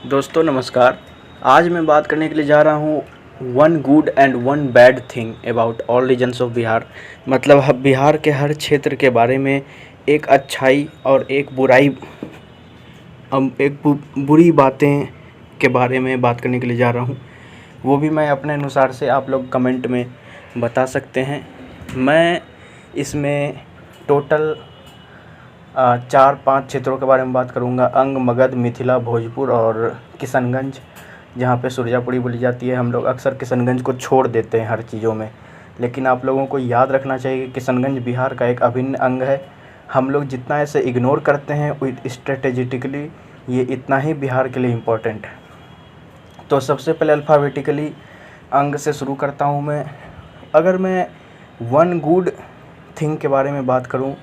दोस्तों नमस्कार। आज मैं बात करने के लिए जा रहा हूँ one good and one bad thing about all regions of Bihar. मतलब बिहार के हर क्षेत्र के बारे में एक अच्छाई और एक बुराई, बुरी बातें के बारे में बात करने के लिए जा रहा हूँ। वो भी मैं अपने अनुसार से आप लोग कमेंट में बता सकते हैं। मैं इसमें टोटल 4-5 क्षेत्रों के बारे में बात करूंगा। अंग, मगध, मिथिला, भोजपुर और किशनगंज, जहाँ पे सुरजापुरी बोली जाती है। हम लोग अक्सर किशनगंज को छोड़ देते हैं हर चीज़ों में, लेकिन आप लोगों को याद रखना चाहिए कि किशनगंज बिहार का एक अभिन्न अंग है। हम लोग जितना इसे इग्नोर करते हैं स्ट्रेटेजिकली, ये इतना ही बिहार के लिए इम्पोर्टेंट है। तो सबसे पहले अल्फ़ाबेटिकली अंग से शुरू करता हूँ मैं। अगर मैं वन गुड थिंग के बारे में बात करूँ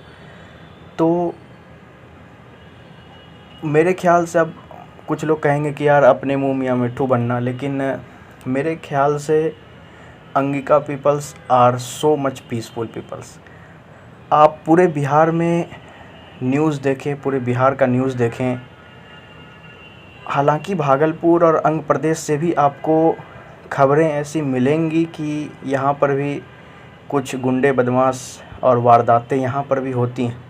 तो मेरे ख्याल से, अब कुछ लोग कहेंगे कि यार अपने मुंह मियाँ मिट्ठू बनना, लेकिन मेरे ख्याल से Angika peoples are so much peaceful peoples. आप पूरे बिहार में न्यूज़ देखें, पूरे बिहार का न्यूज़ देखें। हालांकि भागलपुर और अंग प्रदेश से भी आपको खबरें ऐसी मिलेंगी कि यहाँ पर भी कुछ गुंडे बदमाश और वारदातें यहाँ पर भी होती हैं,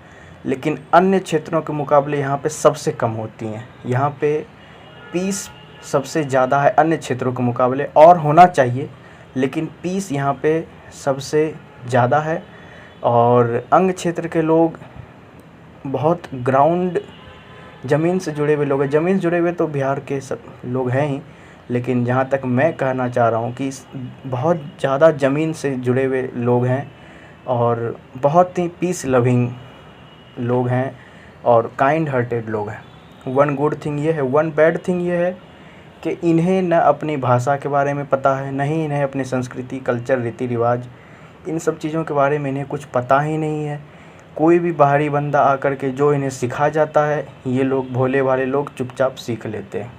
लेकिन अन्य क्षेत्रों के मुकाबले यहाँ पे सबसे कम होती हैं। यहाँ पे पीस सबसे ज़्यादा है अन्य क्षेत्रों के मुकाबले, और होना चाहिए, लेकिन पीस यहाँ पे सबसे ज़्यादा है। और अंग क्षेत्र के लोग बहुत ग्राउंड, ज़मीन से जुड़े हुए लोग हैं। ज़मीन से जुड़े हुए तो बिहार के सब लोग हैं ही, लेकिन जहाँ तक मैं कहना चाह रहा हूँ कि बहुत ज़्यादा ज़मीन से जुड़े हुए लोग हैं और बहुत ही पीस लविंग लोग हैं और काइंड हार्टेड लोग हैं। वन गुड थिंग ये है। वन बैड थिंग ये है कि इन्हें न अपनी भाषा के बारे में पता है, न ही इन्हें अपनी संस्कृति, कल्चर, रीति रिवाज, इन सब चीज़ों के बारे में इन्हें कुछ पता ही नहीं है। कोई भी बाहरी बंदा आकर के जो इन्हें सिखा जाता है, ये लोग भोले भाले लोग चुपचाप सीख लेते हैं।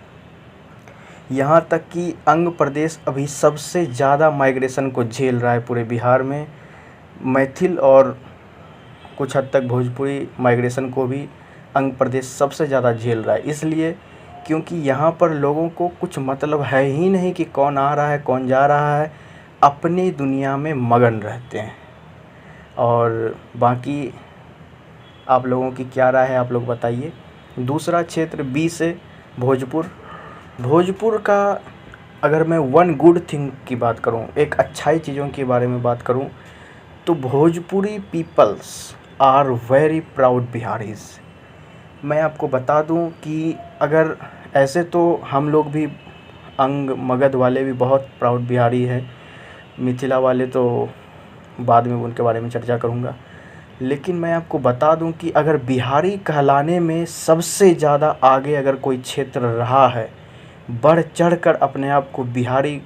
यहाँ तक कि अंग प्रदेश अभी सबसे ज़्यादा माइग्रेशन को झेल रहा है पूरे बिहार में। मैथिल और कुछ हद तक भोजपुरी माइग्रेशन को भी अंग प्रदेश सबसे ज़्यादा झेल रहा है। इसलिए क्योंकि यहाँ पर लोगों को कुछ मतलब है ही नहीं कि कौन आ रहा है कौन जा रहा है, अपनी दुनिया में मगन रहते हैं। और बाकी आप लोगों की क्या राय है, आप लोग बताइए। दूसरा क्षेत्र बी से भोजपुर। भोजपुर का अगर मैं वन गुड थिंग की बात करूं, एक अच्छाई चीज़ों के बारे में बात करूं, तो Bhojpuri people are very proud Biharis. मैं आपको बता दूं कि अगर ऐसे तो हम लोग भी, अंग मगध वाले भी बहुत प्राउड बिहारी है, मिथिला वाले तो बाद में उनके बारे में चर्चा करूंगा। लेकिन मैं आपको बता दूं कि अगर बिहारी कहलाने में सबसे ज़्यादा आगे अगर कोई क्षेत्र रहा है, बढ़ चढ़कर अपने आप को बिहारी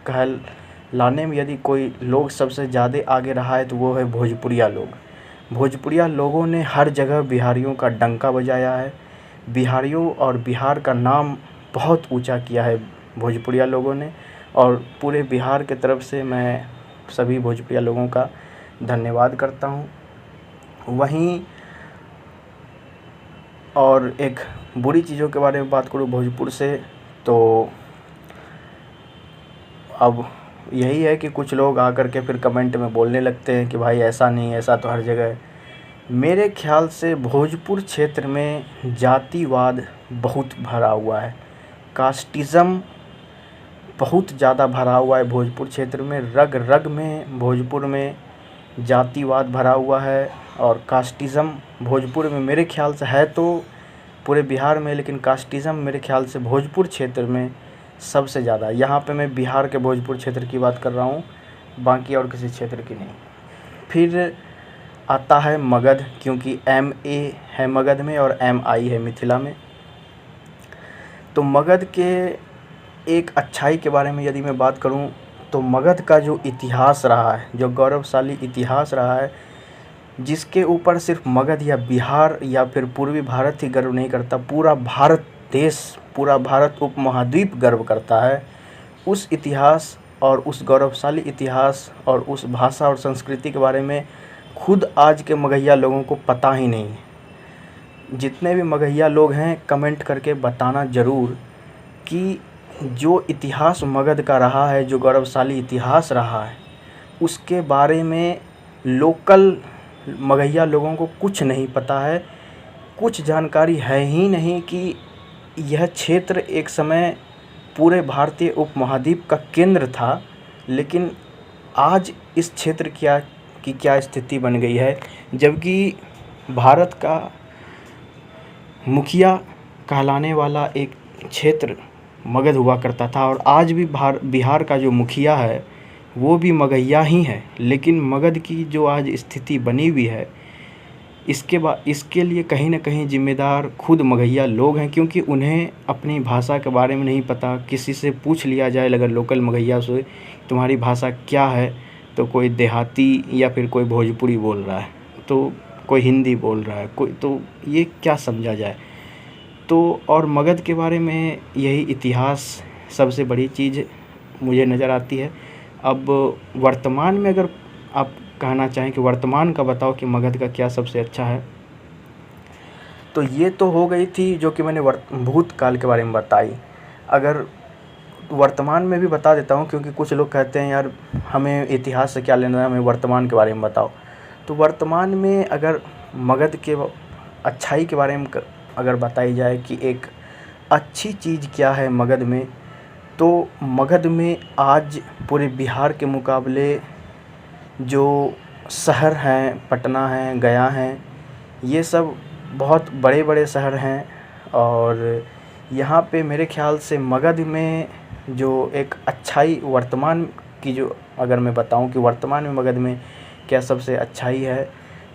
कहलाने में यदि कोई लोग सबसे ज़्यादा आगे रहा है, तो वो है भोजपुरिया लोग। भोजपुरिया लोगों ने हर जगह बिहारियों का डंका बजाया है। बिहारियों और बिहार का नाम बहुत ऊंचा किया है भोजपुरिया लोगों ने, और पूरे बिहार के तरफ से मैं सभी भोजपुरिया लोगों का धन्यवाद करता हूं। वहीं और एक बुरी चीज़ों के बारे में बात करूँ भोजपुर से, तो अब यही है कि कुछ लोग आकर के फिर कमेंट में बोलने लगते हैं कि भाई ऐसा नहीं, ऐसा तो हर जगह है। मेरे ख्याल से भोजपुर क्षेत्र में जातिवाद बहुत भरा हुआ है, कास्टिज़म बहुत ज़्यादा भरा हुआ है भोजपुर क्षेत्र में। रग रग में भोजपुर में जातिवाद भरा हुआ है और कास्टिज़म भोजपुर में मेरे ख्याल से है तो पूरे बिहार में, लेकिन कास्टिज़म मेरे ख्याल से भोजपुर क्षेत्र में सबसे ज़्यादा। यहाँ पे मैं बिहार के भोजपुर क्षेत्र की बात कर रहा हूँ, बाकी और किसी क्षेत्र की नहीं। फिर आता है मगध, क्योंकि MA है मगध में और MI है मिथिला में। तो मगध के एक अच्छाई के बारे में यदि मैं बात करूं, तो मगध का जो इतिहास रहा है, जो गौरवशाली इतिहास रहा है, जिसके ऊपर सिर्फ मगध या बिहार या फिर पूर्वी भारत ही गर्व नहीं करता, पूरा भारत देश, पूरा भारत उपमहाद्वीप गर्व करता है। उस इतिहास और उस गौरवशाली इतिहास और उस भाषा और संस्कृति के बारे में खुद आज के मगहिया लोगों को पता ही नहीं है। जितने भी मगहिया लोग हैं, कमेंट करके बताना ज़रूर कि जो इतिहास मगध का रहा है, जो गौरवशाली इतिहास रहा है, उसके बारे में लोकल मगहिया लोगों को कुछ नहीं पता है, कुछ जानकारी है ही नहीं कि यह क्षेत्र एक समय पूरे भारतीय उपमहाद्वीप का केंद्र था। लेकिन आज इस क्षेत्र की क्या स्थिति बन गई है, जबकि भारत का मुखिया कहलाने वाला एक क्षेत्र मगध हुआ करता था, और आज भी बिहार का जो मुखिया है वो भी मगहिया ही है। लेकिन मगध की जो आज स्थिति बनी हुई है, इसके लिए कहीं ना कहीं जिम्मेदार खुद मगहिया लोग हैं, क्योंकि उन्हें अपनी भाषा के बारे में नहीं पता। किसी से पूछ लिया जाए अगर लोकल मगहिया से, तुम्हारी भाषा क्या है, तो कोई देहाती या फिर कोई भोजपुरी बोल रहा है, तो कोई हिंदी बोल रहा है, कोई, तो ये क्या समझा जाए। तो और मगध के बारे में यही इतिहास सबसे बड़ी चीज़ मुझे नज़र आती है। अब वर्तमान में अगर आप कहना चाहें कि वर्तमान का बताओ कि मगध का क्या सबसे अच्छा है, तो ये तो हो गई थी जो कि मैंने भूतकाल के बारे में बताई। अगर वर्तमान में भी बता देता हूँ, क्योंकि कुछ लोग कहते हैं यार हमें इतिहास से क्या लेना है, हमें वर्तमान के बारे में बताओ। तो वर्तमान में अगर मगध के अच्छाई के बारे में अगर बताई जाए कि एक अच्छी चीज़ क्या है मगध में, तो मगध में आज पूरे बिहार के मुकाबले जो शहर हैं, पटना हैं, गया हैं, ये सब बहुत बड़े बड़े शहर हैं। और यहाँ पे मेरे ख्याल से मगध में जो एक अच्छाई वर्तमान की, जो अगर मैं बताऊं कि वर्तमान में मगध में क्या सबसे अच्छाई है,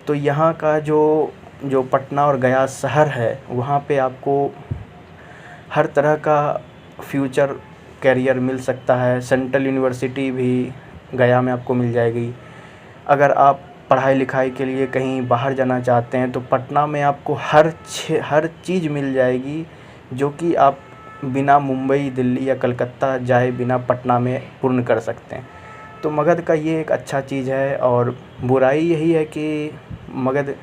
तो यहाँ का जो पटना और गया शहर है, वहाँ पे आपको हर तरह का फ्यूचर कैरियर मिल सकता है। सेंट्रल यूनिवर्सिटी भी गया में आपको मिल जाएगी। अगर आप पढ़ाई लिखाई के लिए कहीं बाहर जाना चाहते हैं, तो पटना में आपको हर चीज़ मिल जाएगी, जो कि आप बिना मुंबई, दिल्ली या कलकत्ता जाए बिना पटना में पूर्ण कर सकते हैं। तो मगध का ये एक अच्छा चीज़ है। और बुराई यही है कि मगध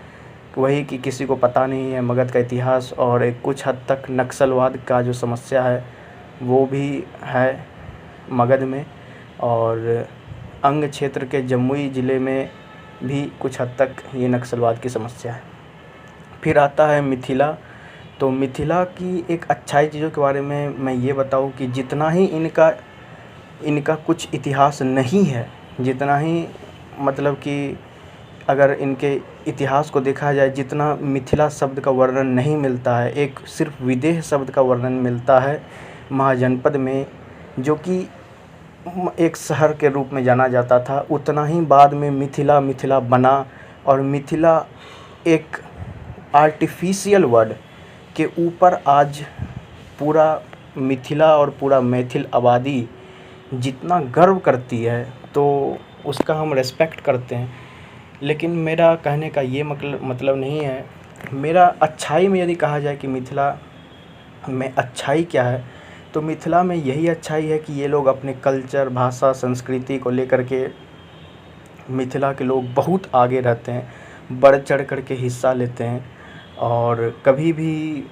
वही कि किसी को पता नहीं है मगध का इतिहास, और एक कुछ हद तक नक्सलवाद का जो समस्या है वो भी है मगध में। और अंग क्षेत्र के जमुई ज़िले में भी कुछ हद तक ये नक्सलवाद की समस्या है। फिर आता है मिथिला। तो मिथिला की एक अच्छाई चीज़ों के बारे में मैं ये बताऊं कि जितना ही इनका कुछ इतिहास नहीं है, जितना ही मतलब कि अगर इनके इतिहास को देखा जाए, जितना मिथिला शब्द का वर्णन नहीं मिलता है, एक सिर्फ विदेह शब्द का वर्णन मिलता है महाजनपद में, जो कि एक शहर के रूप में जाना जाता था। उतना ही बाद में मिथिला बना, और मिथिला एक आर्टिफिशियल वर्ड के ऊपर आज पूरा मिथिला और पूरा मैथिल आबादी जितना गर्व करती है, तो उसका हम रेस्पेक्ट करते हैं। लेकिन मेरा कहने का ये मतलब नहीं है। मेरा अच्छाई में यदि कहा जाए कि मिथिला में अच्छाई क्या है, तो मिथिला में यही अच्छाई है कि ये लोग अपने कल्चर, भाषा, संस्कृति को लेकर के मिथिला के लोग बहुत आगे रहते हैं, बढ़ चढ़ कर के हिस्सा लेते हैं, और कभी भी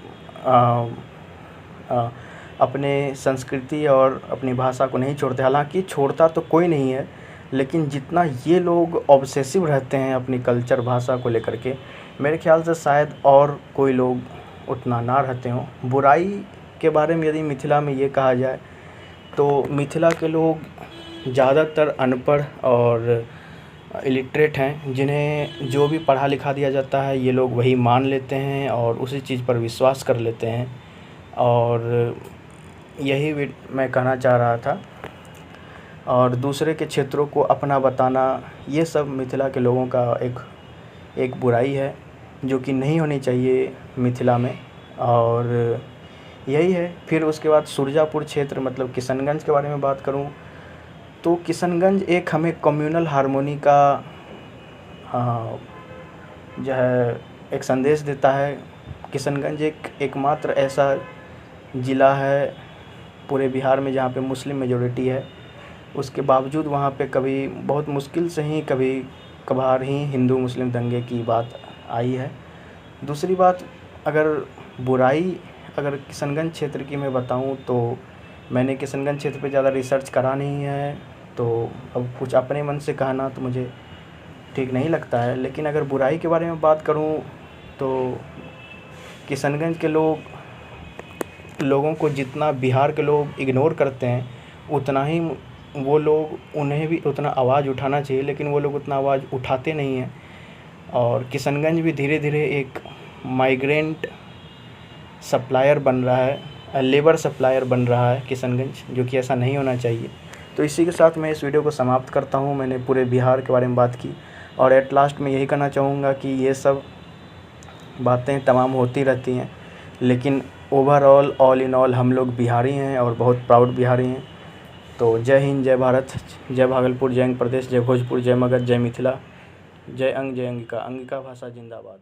अपने संस्कृति और अपनी भाषा को नहीं छोड़ते। हालांकि छोड़ता तो कोई नहीं है, लेकिन जितना ये लोग ऑब्सेसिव रहते हैं अपनी कल्चर, भाषा को लेकर के, मेरे ख्याल से शायद और कोई लोग उतना ना रहते हों। बुराई के बारे में यदि मिथिला में ये कहा जाए, तो मिथिला के लोग ज़्यादातर अनपढ़ और इलिटरेट हैं, जिन्हें जो भी पढ़ा लिखा दिया जाता है ये लोग वही मान लेते हैं और उसी चीज़ पर विश्वास कर लेते हैं। और यही मैं कहना चाह रहा था। और दूसरे के क्षेत्रों को अपना बताना, ये सब मिथिला के लोगों का एक बुराई है, जो कि नहीं होनी चाहिए मिथिला में। और यही है। फिर उसके बाद सुरजापुर क्षेत्र, मतलब किशनगंज के बारे में बात करूं, तो किशनगंज एक हमें कम्युनल हार्मोनी का जो है एक संदेश देता है। किशनगंज एकमात्र ऐसा ज़िला है पूरे बिहार में जहाँ पे मुस्लिम मेजॉरिटी है, उसके बावजूद वहाँ पे कभी बहुत मुश्किल से ही कभी कभार ही हिंदू मुस्लिम दंगे की बात आई है। दूसरी बात, अगर बुराई अगर किशनगंज क्षेत्र की मैं बताऊं तो मैंने किशनगंज क्षेत्र पे ज़्यादा रिसर्च करा नहीं है, तो अब कुछ अपने मन से कहना तो मुझे ठीक नहीं लगता है। लेकिन अगर बुराई के बारे में बात करूं तो किशनगंज के लोगों को जितना बिहार के लोग इग्नोर करते हैं, उतना ही वो लोग, उन्हें भी उतना आवाज़ उठाना चाहिए, लेकिन वो लोग उतना आवाज़ उठाते नहीं हैं। और किशनगंज भी धीरे धीरे एक माइग्रेंट सप्लायर बन रहा है, लेबर सप्लायर बन रहा है किशनगंज, जो कि ऐसा नहीं होना चाहिए। तो इसी के साथ मैं इस वीडियो को समाप्त करता हूँ। मैंने पूरे बिहार के बारे में बात की और एट लास्ट मैं यही कहना चाहूँगा कि ये सब बातें तमाम होती रहती हैं, लेकिन ओवरऑल ऑल इन ऑल हम लोग बिहारी हैं और बहुत प्राउड बिहारी हैं। तो जय हिंद, जय भारत, जय भागलपुर, जय अंग प्रदेश, जय भोजपुर, जय मगध, जय मिथिला, जय अंग, जय अंगिका, अंगिका भाषा जिंदाबाद।